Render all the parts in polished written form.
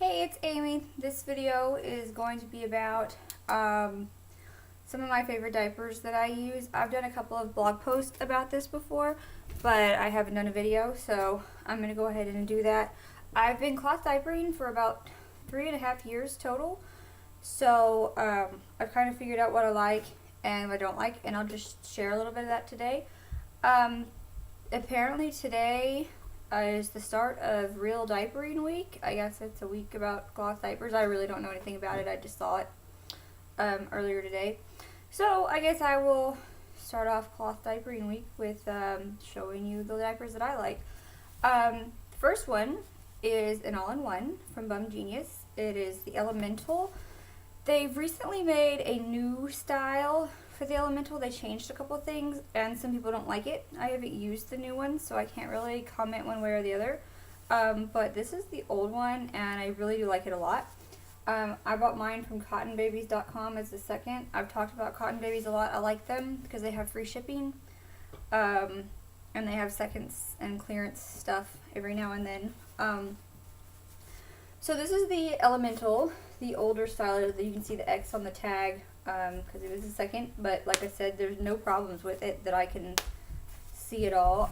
Hey, it's Amy. This video is going to be about some of my favorite diapers that I use. I've done a couple of blog posts about this before, but I haven't done a video, so I'm going to go ahead and do that. I've been cloth diapering for about 3.5 years total, so I've kind of figured out what I like and what I don't like, and I'll just share a little bit of that today. Apparently today is the start of Real Diapering Week. I guess it's a week about cloth diapers. I really don't know anything about it. I just saw it earlier today. So I guess I will start off Cloth Diapering Week with showing you the diapers that I like. The first one is an all-in-one from Bum Genius. It is the Elemental. They've recently made a new style for the Elemental. They changed a couple things, and some people don't like it. I haven't used the new one, so I can't really comment one way or the other. But this is the old one, and I really do like it a lot. I bought mine from cottonbabies.com as the second. I've talked about Cotton Babies a lot. I like them because they have free shipping, and they have seconds and clearance stuff every now and then. So this is the Elemental, the older style. You can see the X on the tag because it was the second, but like I said, there's no problems with it that I can see at all.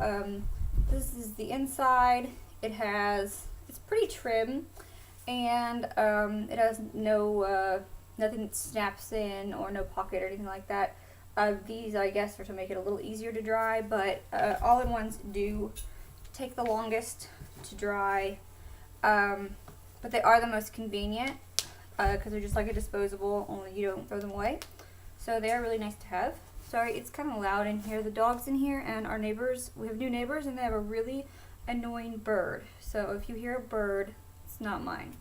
This is the inside. It's pretty trim, and it has no nothing that snaps in or no pocket or anything like that. These, I guess, are to make it a little easier to dry, but all-in-ones do take the longest to dry. But they are the most convenient because they're just like a disposable, only you don't throw them away. So they are really nice to have. Sorry, it's kind of loud in here. The dog's in here, and our neighbors, we have new neighbors, and they have a really annoying bird. So if you hear a bird, it's not mine.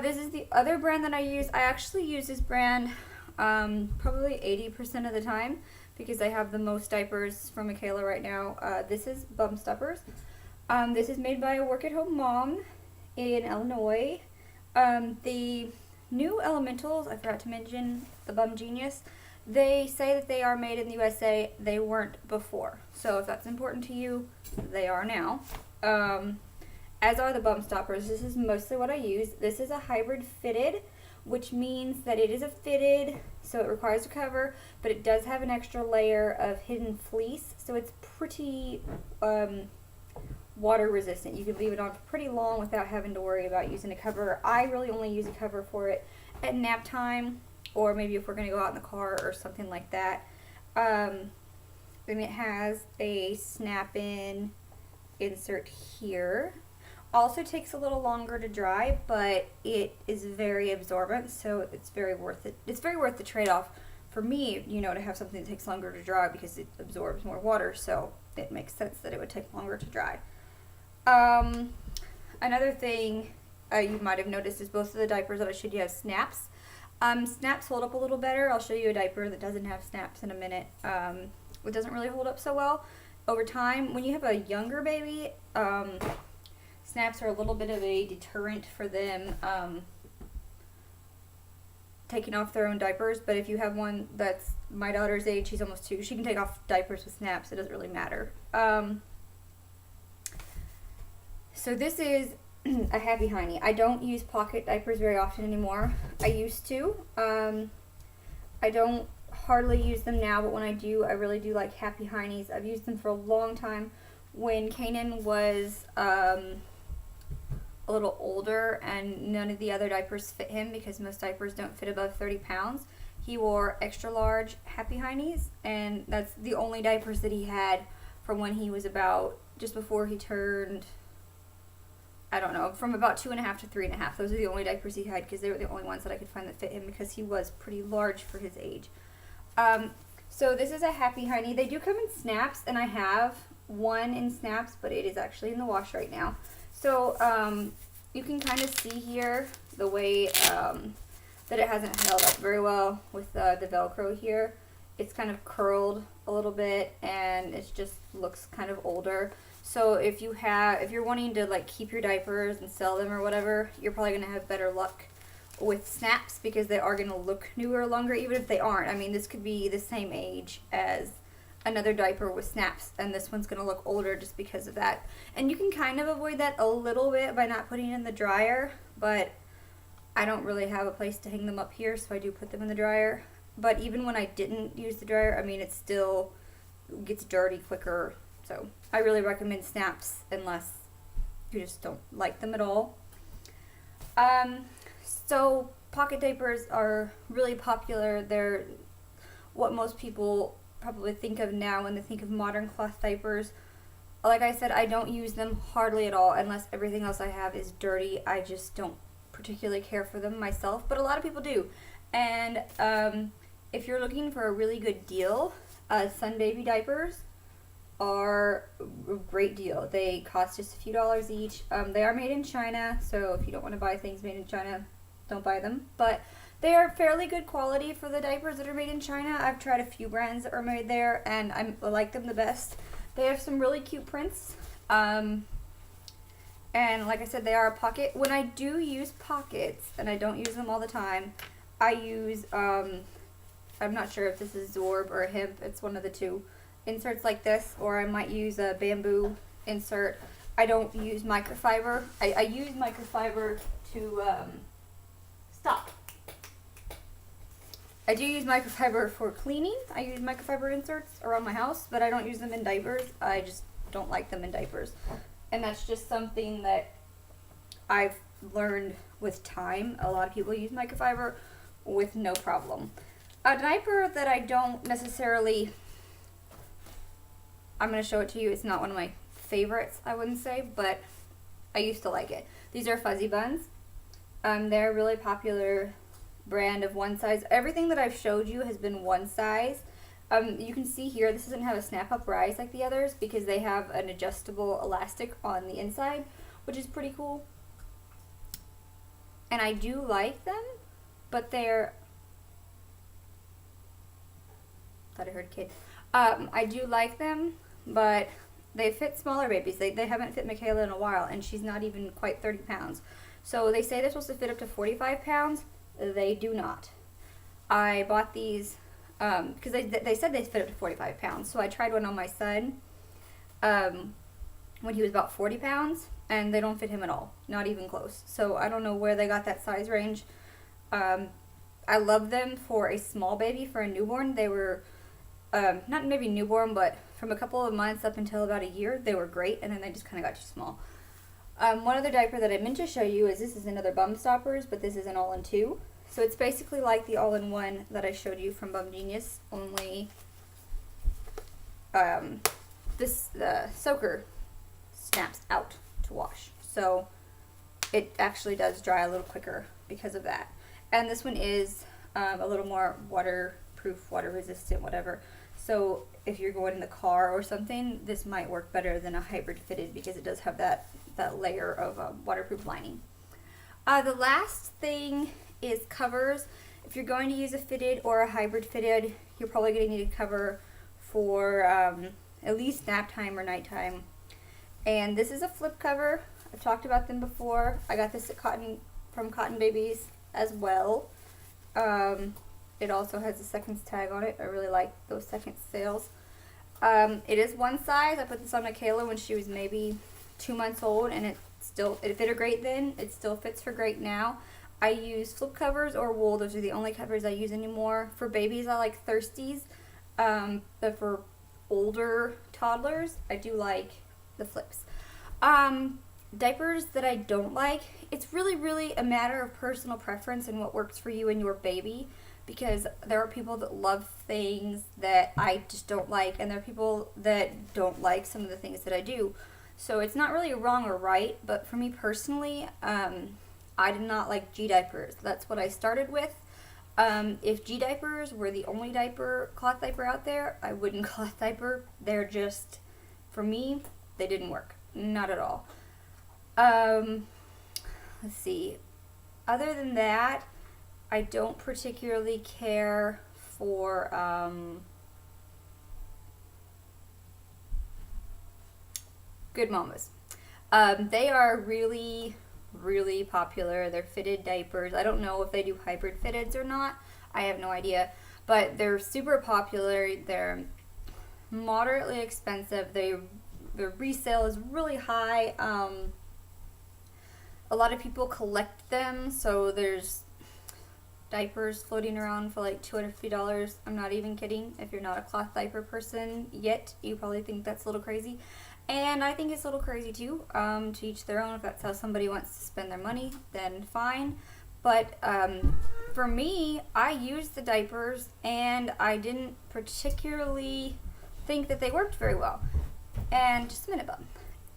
This is the other brand that I use. I actually use this brand probably 80% of the time because I have the most diapers from Michaela right now. This is Bum Stoppers. This is made by a work-at-home mom in Illinois. The new Elementals, I forgot to mention the Bum Genius, they say that they are made in the USA. They weren't before. So if that's important to you, they are now. As are the Bum Stoppers. This is mostly what I use. This is a hybrid fitted, which means that it is a fitted, so it requires a cover, but it does have an extra layer of hidden fleece, so it's pretty water resistant. You can leave it on for pretty long without having to worry about using a cover. I really only use a cover for it at nap time, or maybe if we're going to go out in the car or something like that. Then it has a snap-in insert here. Also takes a little longer to dry, but it is very absorbent, so it's very worth it. It's very worth the trade-off for me, you know, to have something that takes longer to dry because it absorbs more water, so it makes sense that it would take longer to dry. Another thing you might have noticed is both of the diapers that I showed you have snaps. Snaps hold up a little better. I'll show you a diaper that doesn't have snaps in a minute. It doesn't really hold up so well over time. When you have a younger baby, snaps are a little bit of a deterrent for them taking off their own diapers, but if you have one that's my daughter's age, she's almost 2, she can take off diapers with snaps. It doesn't really matter. So this is a Happy Hiney. I don't use pocket diapers very often anymore. I used to. I don't hardly use them now, but when I do, I really do like Happy Hineys. I've used them for a long time. When Kanan was a little older and none of the other diapers fit him because most diapers don't fit above 30 pounds, he wore extra large Happy Hineys, and that's the only diapers that he had from when he was about just before he turned, I don't know, from about 2.5 to 3.5. Those are the only diapers he had because they were the only ones that I could find that fit him because he was pretty large for his age. So this is a Happy Hiney. They do come in snaps, and I have one in snaps, but it is actually in the wash right now. So you can kind of see here the way that it hasn't held up very well with the Velcro here. It's kind of curled a little bit, and it just looks kind of older. So if you're wanting to like keep your diapers and sell them or whatever, you're probably going to have better luck with snaps because they are going to look newer longer, even if they aren't. I mean, this could be the same age as another diaper with snaps, and this one's going to look older just because of that. And you can kind of avoid that a little bit by not putting it in the dryer, but I don't really have a place to hang them up here, so I do put them in the dryer. But even when I didn't use the dryer, I mean, it still gets dirty quicker. So I really recommend snaps unless you just don't like them at all. So pocket diapers are really popular. They're what most people probably think of now when they think of modern cloth diapers. Like I said, I don't use them hardly at all unless everything else I have is dirty. I just don't particularly care for them myself, but a lot of people do. And if you're looking for a really good deal, Sun Baby diapers are a great deal. They cost just a few dollars each. They are made in China, so if you don't want to buy things made in China, don't buy them. But they are fairly good quality for the diapers that are made in China. I've tried a few brands that are made there, and I like them the best. They have some really cute prints. And like I said, they are a pocket. When I do use pockets, and I don't use them all the time, I use, I'm not sure if this is Zorb or Hemp, it's one of the two, inserts like this, or I might use a bamboo insert. I don't use microfiber. I use microfiber to, stop. I do use microfiber for cleaning. I use microfiber inserts around my house, but I don't use them in diapers. I just don't like them in diapers. And that's just something that I've learned with time. A lot of people use microfiber with no problem. A diaper that I don't necessarily, I'm going to show it to you. It's not one of my favorites, I wouldn't say, but I used to like it. These are Fuzzy Buns. They're a really popular brand of one size. Everything that I've showed you has been one size. You can see here, this doesn't have a snap-up rise like the others because they have an adjustable elastic on the inside, which is pretty cool. And I do like them, but they're, thought I heard a kid. I do like them, but they fit smaller babies. They haven't fit Michaela in a while, and she's not even quite 30 pounds. So they say they're supposed to fit up to 45 pounds. They do not. I bought these because they said they fit up to 45 pounds. So I tried one on my son when he was about 40 pounds, and they don't fit him at all. Not even close. So I don't know where they got that size range. I love them for a small baby, for a newborn. They were, not maybe newborn, but from a couple of months up until about a year, they were great, and then they just kind of got too small. One other diaper that I meant to show you is this is another Bum Stoppers, but this is an all-in-two. So it's basically like the all-in-one that I showed you from Bum Genius, only the soaker snaps out to wash. So it actually does dry a little quicker because of that. And this one is a little more waterproof, water-resistant, whatever. So if you're going in the car or something, this might work better than a hybrid fitted because it does have that layer of waterproof lining. The last thing is covers. If you're going to use a fitted or a hybrid fitted, you're probably going to need a cover for at least nap time or nighttime. And this is a flip cover. I've talked about them before. I got this at from Cotton Babies as well. It also has a seconds tag on it. I really like those seconds sales. It is one size. I put this on Michaela when she was maybe 2 months old, and it fit her great then. It still fits her great now. I use flip covers or wool. Those are the only covers I use anymore. For babies, I like Thirsties. But for older toddlers, I do like the flips. Diapers that I don't like, it's really a matter of personal preference and what works for you and your baby, because there are people that love things that I just don't like, and there are people that don't like some of the things that I do. So it's not really wrong or right, but for me personally, I did not like G diapers. That's what I started with. If G diapers were the only cloth diaper out there, I wouldn't cloth diaper. They're just, for me, they didn't work. Not at all. Let's see. Other than that, I don't particularly care for, Good Mamas. They are really popular. They're fitted diapers. I don't know if they do hybrid fitteds or not. I have no idea. But they're super popular. moderately expensive. Their resale is really high. A lot of people collect them, so there's diapers floating around for like $250. I'm not even kidding. If you're not a cloth diaper person yet, you probably think that's a little crazy. And I think it's a little crazy too. To each their own. If that's how somebody wants to spend their money, then fine. But for me, I used the diapers and I didn't particularly think that they worked very well. And just a minute, bub.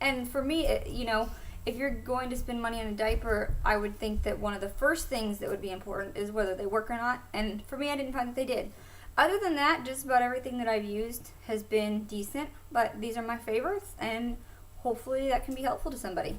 And for me, if you're going to spend money on a diaper, I would think that one of the first things that would be important is whether they work or not. And for me, I didn't find that they did. Other than that, just about everything that I've used has been decent. But these are my favorites, and hopefully that can be helpful to somebody.